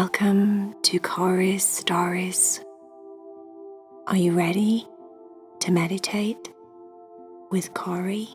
Welcome to Cory's Stories. Are you ready to meditate with Cory?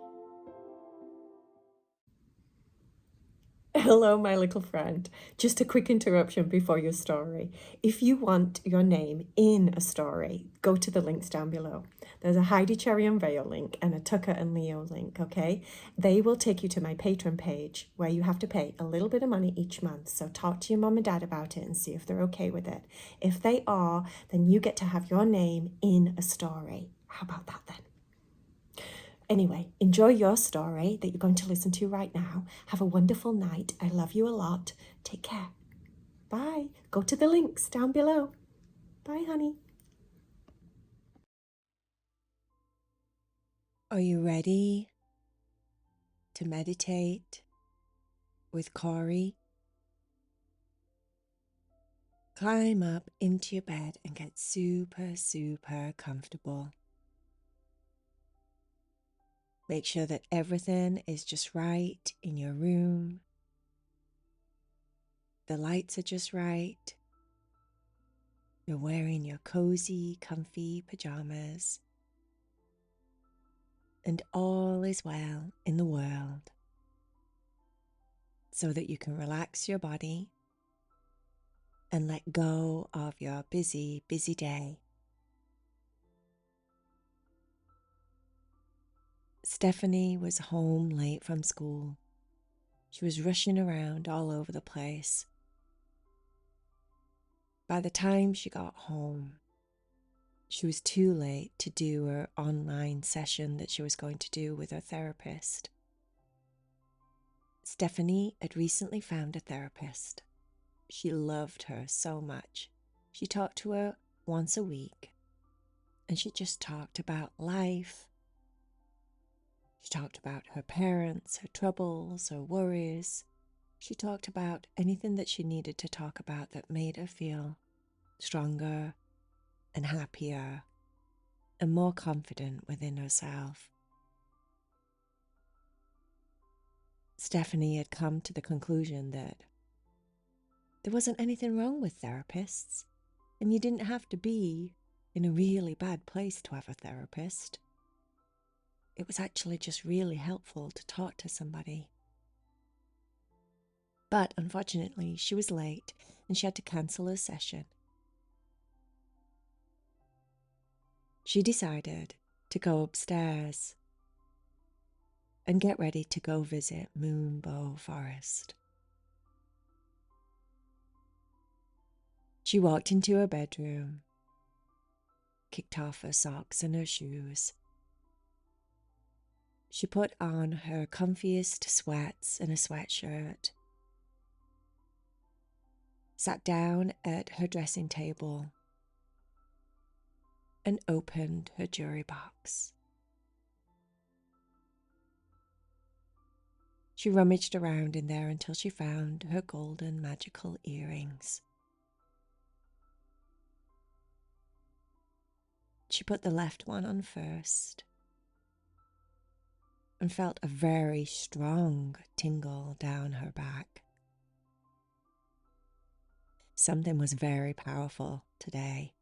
Hello, my little friend. Just a quick interruption before your story. If you want your name in a story, go to the links down below. There's a Heidi Cherry and Vale link and a Tucker and Leo link, okay? They will take you to my Patreon page where you have to pay a little bit of money each month. So talk to your mom and dad about it and see if they're okay with it. If they are, then you get to have your name in a story. How about that then? Anyway, enjoy your story that you're going to listen to right now. Have a wonderful night. I love you a lot. Take care. Bye. Go to the links down below. Bye, honey. Are you ready to meditate with Cory? Climb up into your bed and get super comfortable. Make sure that everything is just right in your room. The lights are just right. You're wearing your cozy, comfy pajamas. And all is well in the world, so that you can relax your body and let go of your busy day. Stephany was home late from school. She was rushing around all over the place. By the time she got home, she was too late to do her online session that she was going to do with her therapist. Stephany had recently found a therapist. She loved her so much. She talked to her once a week, and she just talked about life. She talked about her parents, her troubles, her worries. She talked about anything that she needed to talk about that made her feel stronger and happier and more confident within herself. Stephany had come to the conclusion that there wasn't anything wrong with therapists, and you didn't have to be in a really bad place to have a therapist. It was actually just really helpful to talk to somebody. But unfortunately, she was late and she had to cancel her session. She decided to go upstairs and get ready to go visit Moonbow Forest. She walked into her bedroom, kicked off her socks and her shoes. She put on her comfiest sweats and a sweatshirt, sat down at her dressing table, and opened her jewelry box. She rummaged around in there until she found her golden magical earrings. She put the left one on first and felt a very strong tingle down her back. Something was very powerful today.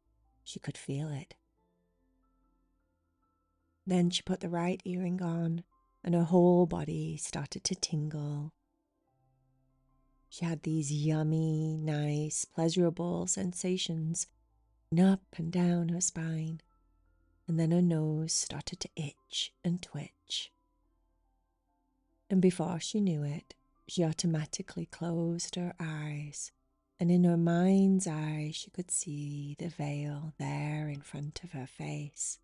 She could feel it. Then she put the right earring on and her whole body started to tingle. She had these yummy, nice, pleasurable sensations up and down her spine, and then her nose started to itch and twitch. And before she knew it, she automatically closed her eyes, and in her mind's eye she could see the veil there in front of her face.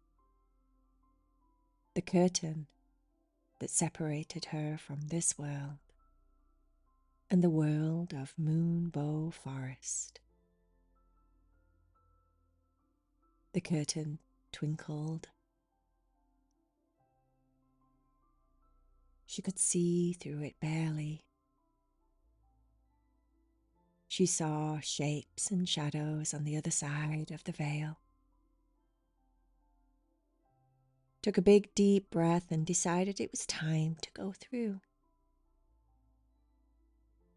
The curtain that separated her from this world and the world of Moonbow Forest. The curtain twinkled. She could see through it barely. She saw shapes and shadows on the other side of the veil. Took a big deep breath and decided it was time to go through.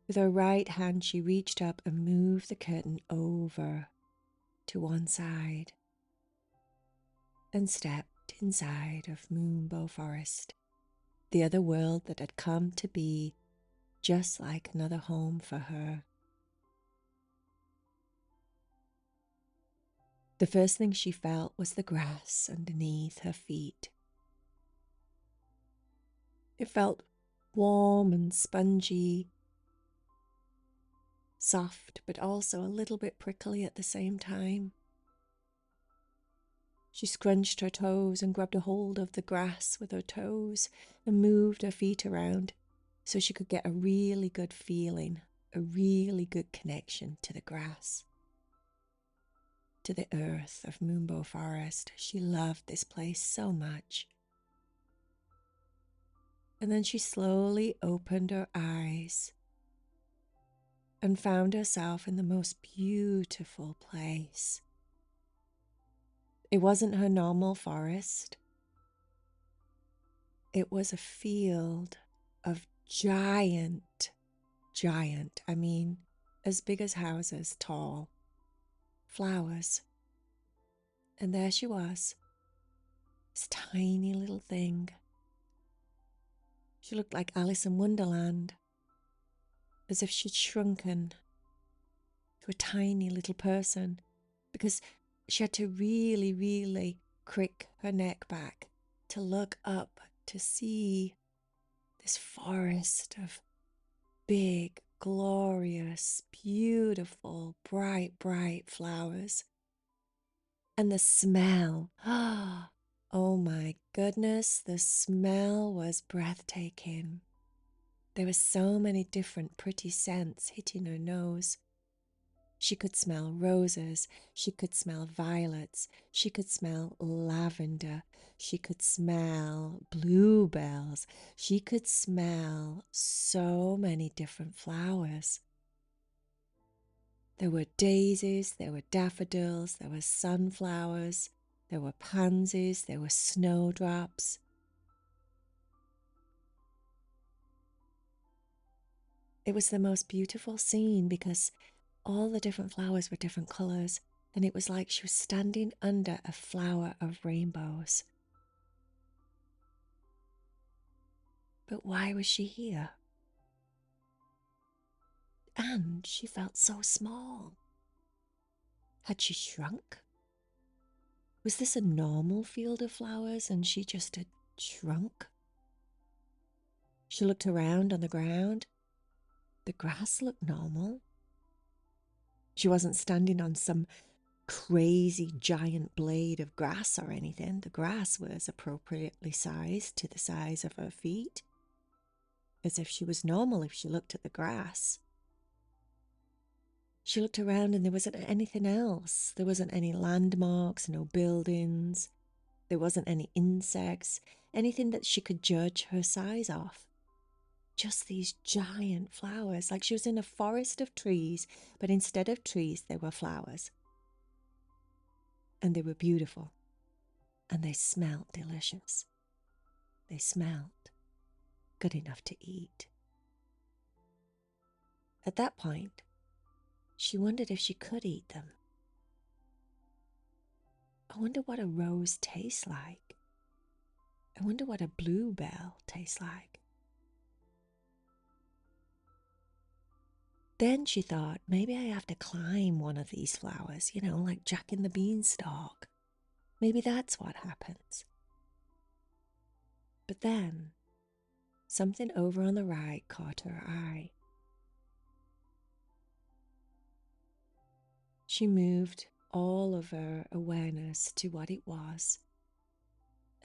With her right hand, she reached up and moved the curtain over to one side and stepped inside of Moonbow Forest, the other world that had come to be just like another home for her. The first thing she felt was the grass underneath her feet. It felt warm and spongy, soft, but also a little bit prickly at the same time. She scrunched her toes and grabbed a hold of the grass with her toes and moved her feet around so she could get a really good feeling, a really good connection to the grass, to the earth of Moonbow Forest. She loved this place so much. And then she slowly opened her eyes and found herself in the most beautiful place. It wasn't her normal forest. It was a field of giant, I mean, as big as houses, tall, flowers. And there she was, this tiny little thing. She looked like Alice in Wonderland, as if she'd shrunken to a tiny little person, because she had to really, really crick her neck back to look up to see this forest of big, glorious, beautiful, bright, bright flowers. And the smell, oh my goodness, the smell was breathtaking. There were so many different pretty scents hitting her nose. She could smell roses, she could smell violets, she could smell lavender, she could smell bluebells, she could smell so many different flowers. There were daisies, there were daffodils, there were sunflowers, there were pansies, there were snowdrops. It was the most beautiful scene because all the different flowers were different colours, and it was like she was standing under a flower of rainbows. But why was she here? And she felt so small. Had she shrunk? Was this a normal field of flowers and she just had shrunk? She looked around on the ground. The grass looked normal. She wasn't standing on some crazy giant blade of grass or anything. The grass was appropriately sized to the size of her feet, as if she was normal if she looked at the grass. She looked around and there wasn't anything else. There wasn't any landmarks, no buildings. There wasn't any insects, anything that she could judge her size off. Just these giant flowers, like she was in a forest of trees, but instead of trees, there were flowers. And they were beautiful. And they smelled delicious. They smelled good enough to eat. At that point, she wondered if she could eat them. I wonder what a rose tastes like. I wonder what a bluebell tastes like. Then she thought, maybe I have to climb one of these flowers, like Jack and the Beanstalk. Maybe that's what happens. But then, something over on the right caught her eye. She moved all of her awareness to what it was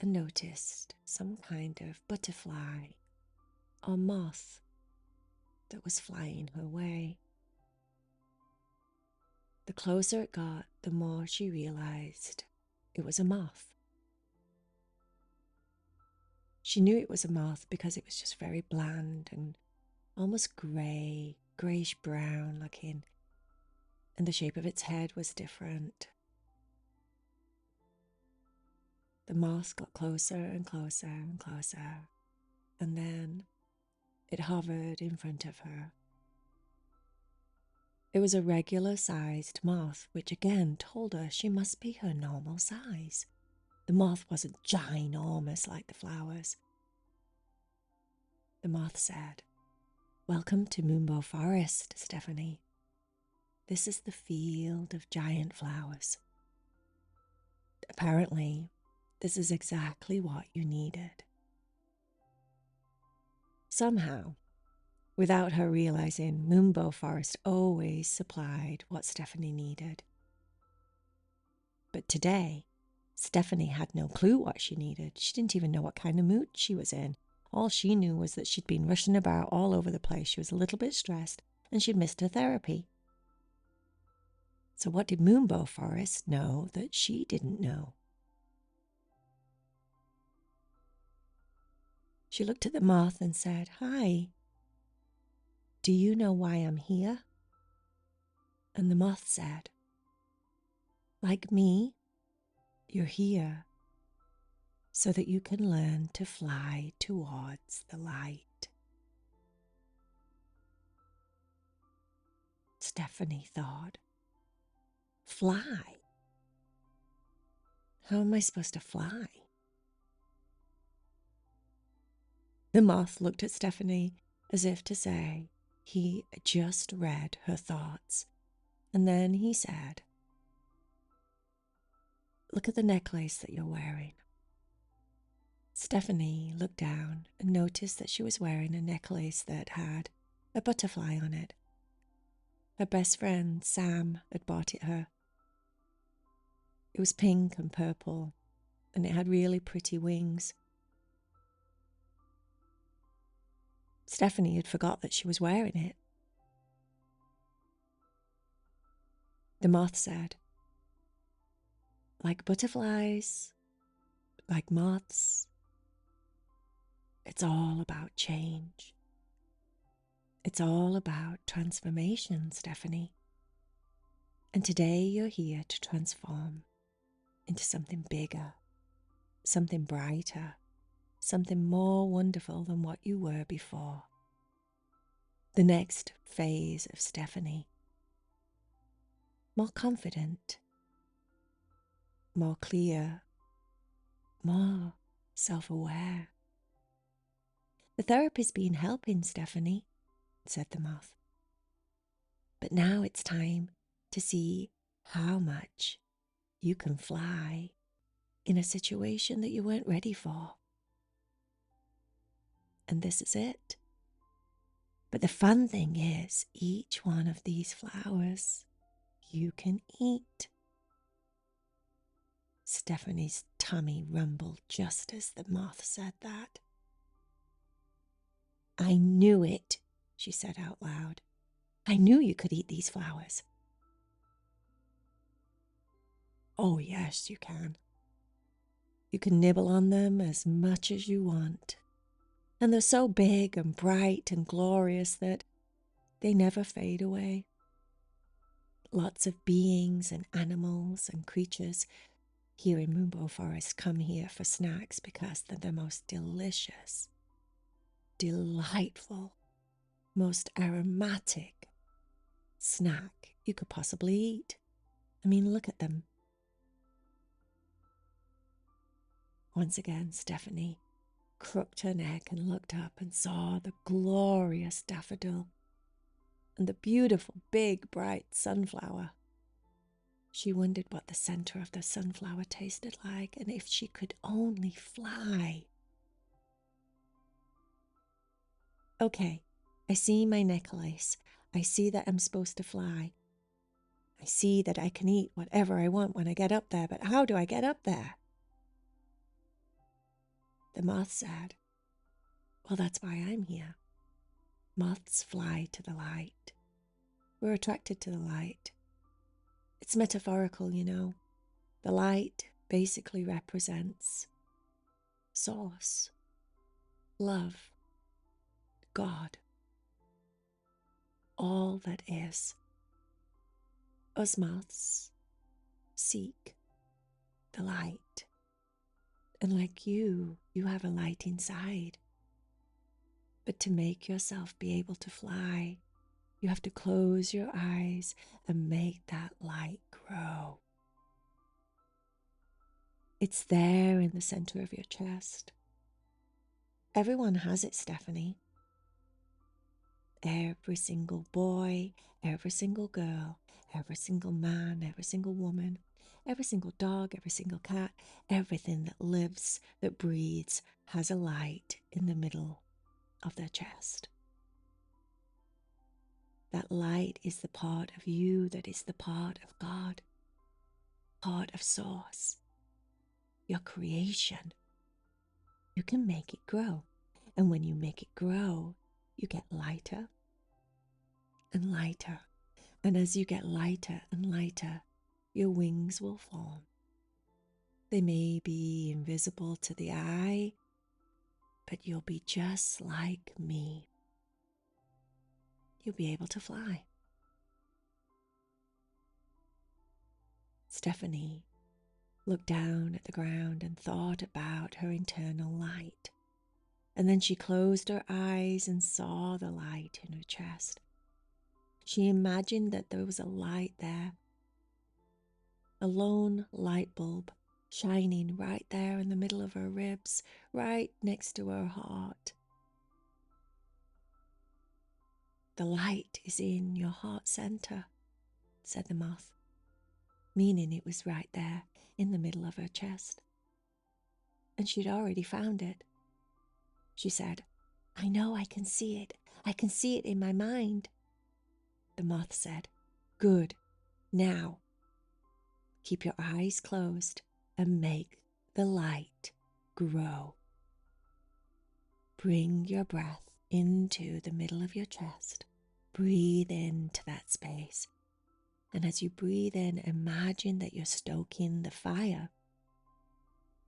and noticed some kind of butterfly or moth that was flying her way. The closer it got, the more she realized it was a moth. She knew it was a moth because it was just very bland and almost grayish brown looking, and the shape of its head was different. The moth got closer and closer and closer, and then it hovered in front of her. It was a regular-sized moth, which again told her she must be her normal size. The moth wasn't ginormous like the flowers. The moth said, "Welcome to Moonbow Forest, Stephany. This is the field of giant flowers. Apparently, this is exactly what you needed." Somehow, without her realizing, Moonbow Forest always supplied what Stephany needed. But today, Stephany had no clue what she needed. She didn't even know what kind of mood she was in. All she knew was that she'd been rushing about all over the place. She was a little bit stressed, and she'd missed her therapy. So what did Moonbow Forest know that she didn't know? She looked at the moth and said, "Hi, do you know why I'm here?" And the moth said, "Like me, you're here so that you can learn to fly towards the light." Stephany thought, "Fly? How am I supposed to fly?" The moth looked at Stephany as if to say he just read her thoughts. And then he said, "Look at the necklace that you're wearing." Stephany looked down and noticed that she was wearing a necklace that had a butterfly on it. Her best friend, Sam, had bought it her. It was pink and purple, and it had really pretty wings. Stephany had forgot that she was wearing it. The moth said, "Like butterflies, like moths, it's all about change. It's all about transformation, Stephany. And today you're here to transform into something bigger, something brighter, something more wonderful than what you were before. The next phase of Stephany. More confident, more clear, more self-aware." "The therapy's been helping, Stephany," said the moth. "But now it's time to see how much you can fly in a situation that you weren't ready for. And this is it. But the fun thing is, each one of these flowers you can eat." Stephany's tummy rumbled just as the moth said that. "I knew it," she said out loud. "I knew you could eat these flowers." "Oh, yes, you can. You can nibble on them as much as you want. And they're so big and bright and glorious that they never fade away. Lots of beings and animals and creatures here in Moonbow Forest come here for snacks because they're the most delicious, delightful, most aromatic snack you could possibly eat. I mean, look at them." Once again, Stephany crooked her neck and looked up and saw the glorious daffodil and the beautiful, big, bright sunflower. She wondered what the center of the sunflower tasted like, and if she could only fly. "Okay, I see my necklace. I see that I'm supposed to fly. I see that I can eat whatever I want when I get up there, but how do I get up there?" The moth said, "Well, that's why I'm here. Moths fly to the light. We're attracted to the light. It's metaphorical, you know. The light basically represents Source, love, God, all that is. Us moths seek the light. And like you have a light inside. But to make yourself be able to fly, You have to close your eyes and make that light grow. It's there in the center of your chest. Everyone has it, Stephany. Every single boy, every single girl, every single man, every single woman, every single dog, every single cat, everything that lives, that breathes, has a light in the middle of their chest. That light is the part of you that is the part of God, part of Source, your creation. You can make it grow. And when you make it grow, you get lighter and lighter. And as you get lighter and lighter, your wings will form. They may be invisible to the eye, but you'll be just like me. You'll be able to fly. Stephany looked down at the ground and thought about her internal light. And then she closed her eyes and saw the light in her chest. She imagined that there was a light there, a lone light bulb shining right there in the middle of her ribs, right next to her heart. The light is in your heart center, said the moth, meaning it was right there in the middle of her chest. And she'd already found it. She said, I know I can see it. I can see it in my mind. The moth said, good. Now, keep your eyes closed and make the light grow. Bring your breath into the middle of your chest. Breathe into that space. And as you breathe in, imagine that you're stoking the fire.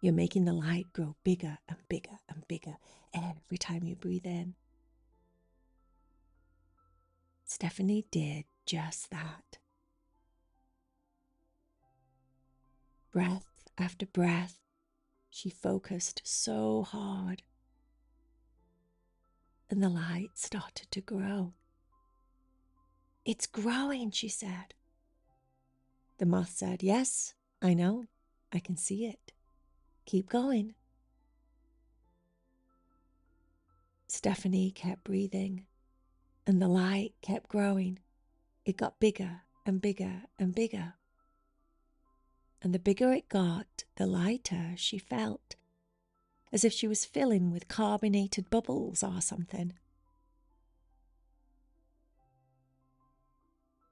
You're making the light grow bigger and bigger and bigger every time you breathe in. Stephany did just that. Breath after breath, she focused so hard. And the light started to grow. It's growing, she said. The moth said, yes, I know. I can see it. Keep going. Stephany kept breathing, and the light kept growing. It got bigger and bigger and bigger. And the bigger it got, the lighter she felt, as if she was filling with carbonated bubbles or something.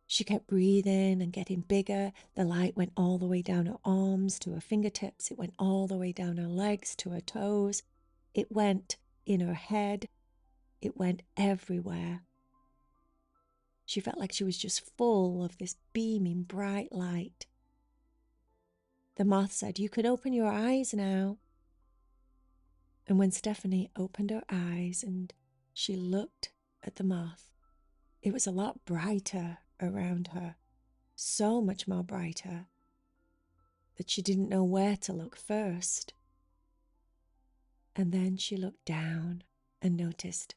She kept breathing and getting bigger. The light went all the way down her arms to her fingertips. It went all the way down her legs to her toes. It went in her head. It went everywhere. She felt like she was just full of this beaming bright light. The moth said, you can open your eyes now. And when Stephany opened her eyes and she looked at the moth, it was a lot brighter around her, so much more brighter that she didn't know where to look first. And then she looked down and noticed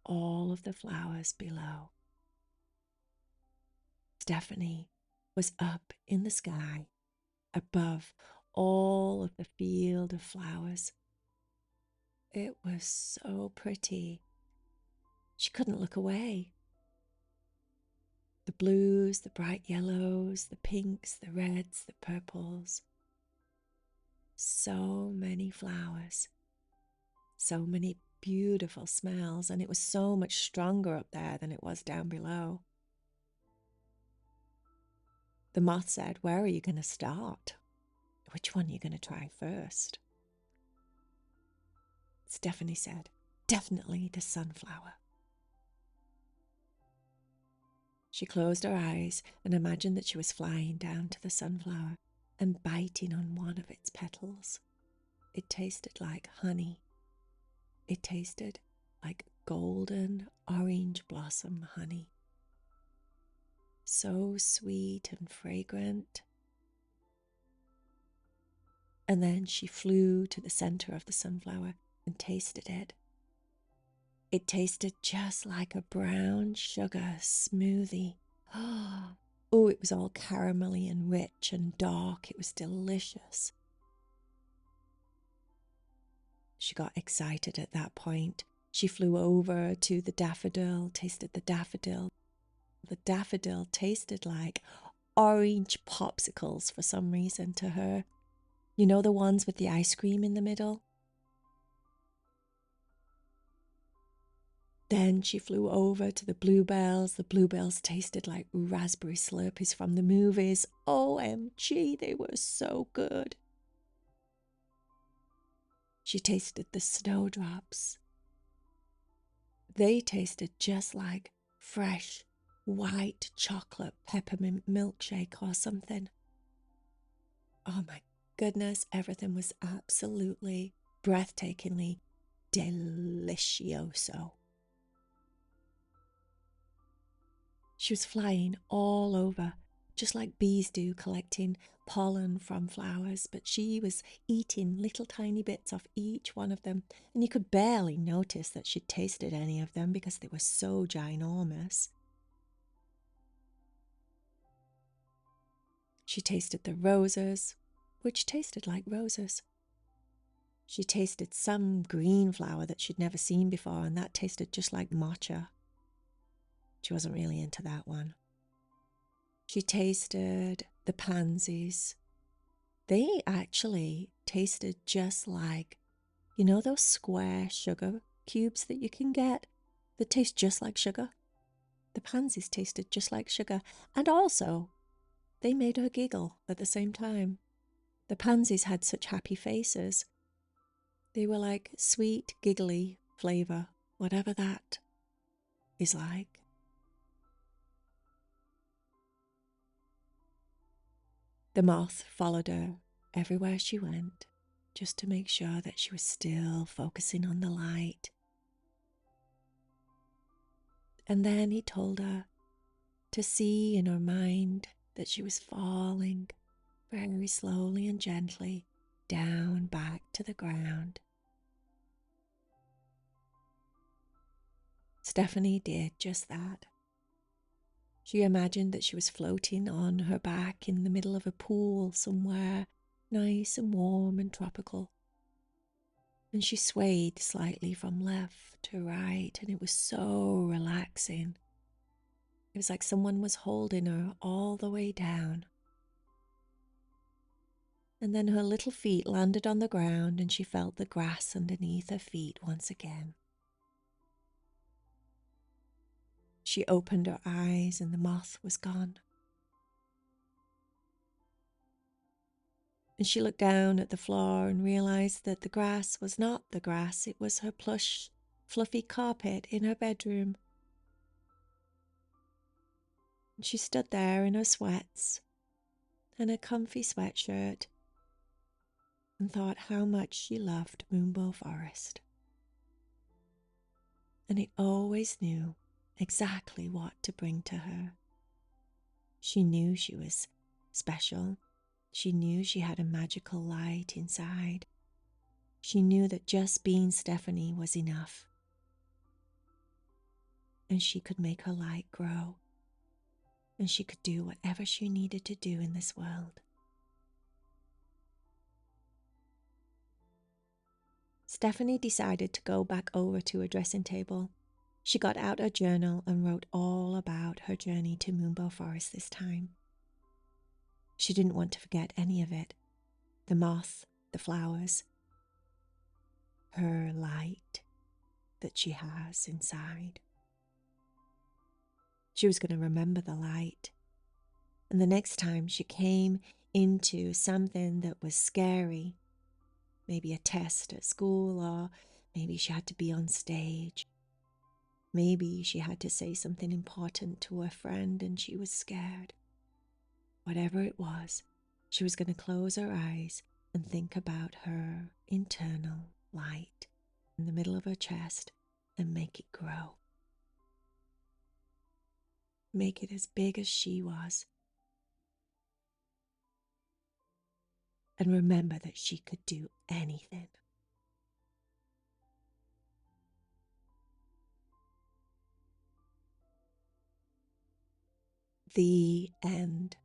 all of the flowers below. Stephany was up in the sky, above all of the field of flowers. It was so pretty. She couldn't look away. The blues, the bright yellows, the pinks, the reds, the purples. So many flowers. So many beautiful smells, and it was so much stronger up there than it was down below. The moth said, where are you going to start? Which one are you going to try first? Stephany said, definitely the sunflower. She closed her eyes and imagined that she was flying down to the sunflower and biting on one of its petals. It tasted like honey. It tasted like golden orange blossom honey. So sweet and fragrant. And then she flew to the center of the sunflower and tasted it. It tasted just like a brown sugar smoothie. Oh, it was all caramelly and rich and dark. It was delicious. She got excited at that point. She flew over to the daffodil, tasted the daffodil. The daffodil tasted like orange popsicles for some reason to her. You know, the ones with the ice cream in the middle? Then she flew over to the bluebells. The bluebells tasted like raspberry Slurpees from the movies. OMG, they were so good. She tasted the snowdrops. They tasted just like fresh white chocolate peppermint milkshake or something. Oh my goodness, everything was absolutely breathtakingly delicioso. She was flying all over, just like bees do, collecting pollen from flowers, but she was eating little tiny bits of each one of them, and you could barely notice that she'd tasted any of them because they were so ginormous. She tasted the roses, which tasted like roses. She tasted some green flower that she'd never seen before, and that tasted just like matcha. She wasn't really into that one. She tasted the pansies. They actually tasted just like, you know, those square sugar cubes that you can get that taste just like sugar? The pansies tasted just like sugar. And also, they made her giggle at the same time. The pansies had such happy faces. They were like sweet, giggly flavour, whatever that is like. The moth followed her everywhere she went, just to make sure that she was still focusing on the light. And then he told her to see in her mind that she was falling very slowly and gently down back to the ground. Stephany did just that. She imagined that she was floating on her back in the middle of a pool somewhere nice and warm and tropical. And she swayed slightly from left to right, and it was so relaxing. It was like someone was holding her all the way down. And then her little feet landed on the ground, and she felt the grass underneath her feet once again. She opened her eyes, and the moth was gone. And she looked down at the floor and realized that the grass was not the grass, it was her plush, fluffy carpet in her bedroom. And she stood there in her sweats and a comfy sweatshirt and thought how much she loved Moonbow Forest. And it always knew exactly what to bring to her. She knew she was special. She knew she had a magical light inside. She knew that just being Stephany was enough. And she could make her light grow. And she could do whatever she needed to do in this world. Stephany decided to go back over to her dressing table. She got out her journal and wrote all about her journey to Moonbow Forest this time. She didn't want to forget any of it. The moth, the flowers, her light that she has inside. She was going to remember the light. And the next time she came into something that was scary, maybe a test at school, or maybe she had to be on stage. Maybe she had to say something important to her friend and she was scared. Whatever it was, she was going to close her eyes and think about her internal light in the middle of her chest and make it grow. Make it as big as she was. And remember that she could do anything. The end.